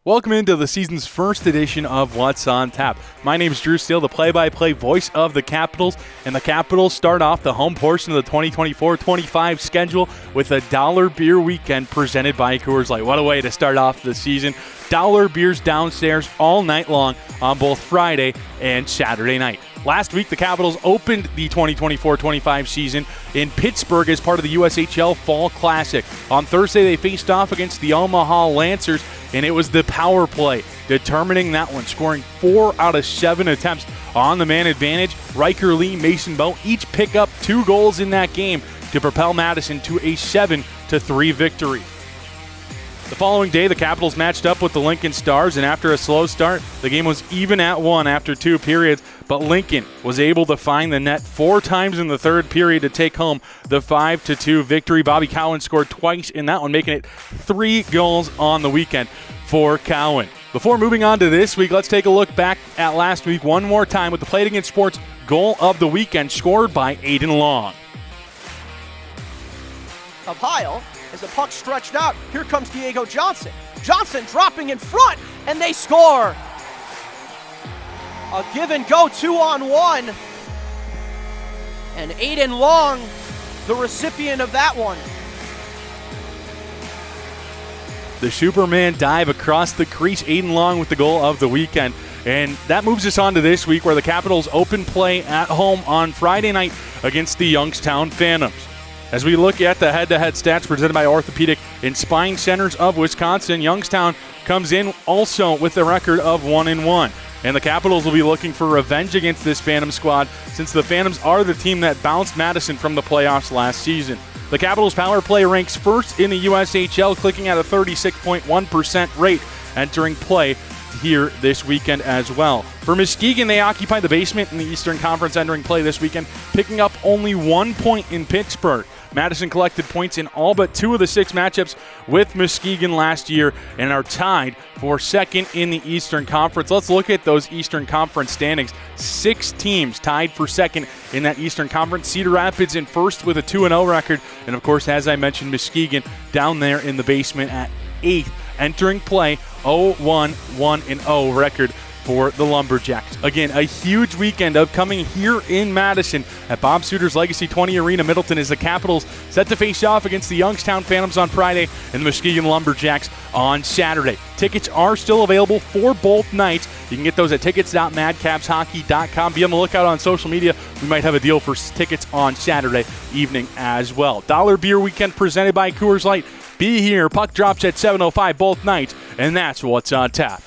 Welcome into the season's first edition of What's on Tap. My name is Drew Steele, the play-by-play voice of the Capitals, and the Capitals start off the home portion of the 2024-25 schedule with a dollar beer weekend presented by Coors Light. What a way to start off the season. Dollar beers downstairs all night long on both Friday and Saturday night. Last week, the Capitals opened the 2024-25 season in Pittsburgh as part of the USHL Fall Classic. On Thursday, they faced off against the Omaha Lancers, and it was the power play determining that one, scoring 4 out of 7 attempts on the man advantage. Riker Lee, Mason Bowe each pick up 2 goals in that game to propel Madison to a 7-3 victory. The following day, the Capitals matched up with the Lincoln Stars, and after a slow start, the game was even at 1 after 2 periods, but Lincoln was able to find the net 4 times in the third period to take home the 5-2 victory. Bobby Cowan scored twice in that one, making it 3 goals on the weekend for Cowan. Before moving on to this week, let's take a look back at last week one more time with the Play It Again Sports goal of the weekend scored by Aiden Long. A pile. As the puck stretched out, here comes Diego Johnson. Johnson dropping in front, and they score. A give and go 2-on-1. And Aiden Long, the recipient of that one. The Superman dive across the crease, Aiden Long with the goal of the weekend. And that moves us on to this week where the Capitals open play at home on Friday night against the Youngstown Phantoms. As we look at the head-to-head stats presented by Orthopedic and Spine Centers of Wisconsin, Youngstown comes in also with a record of 1-1. And the Capitals will be looking for revenge against this Phantom squad since the Phantoms are the team that bounced Madison from the playoffs last season. The Capitals' power play ranks first in the USHL, clicking at a 36.1% rate entering play here this weekend as well. For Muskegon, they occupy the basement in the Eastern Conference entering play this weekend, picking up only 1 point in Pittsburgh. Madison collected points in all but 2 of the 6 matchups with Muskegon last year and are tied for second in the Eastern Conference. Let's look at those Eastern Conference standings. 6 teams tied for second in that Eastern Conference. Cedar Rapids in first with a 2-0 record. And of course, as I mentioned, Muskegon down there in the basement at 8th. Entering play, 0-1-1-0 record for the Lumberjacks. Again, a huge weekend upcoming here in Madison at Bob Suter's Legacy 20 Arena, Middleton, as the Capitals set to face off against the Youngstown Phantoms on Friday and the Muskegon Lumberjacks on Saturday. Tickets are still available for both nights. You can get those at tickets.madcapshockey.com. Be on the lookout on social media. We might have a deal for tickets on Saturday evening as well. Dollar Beer Weekend presented by Coors Light. Be here. Puck drops at 7:05 both nights, and that's What's on Tap.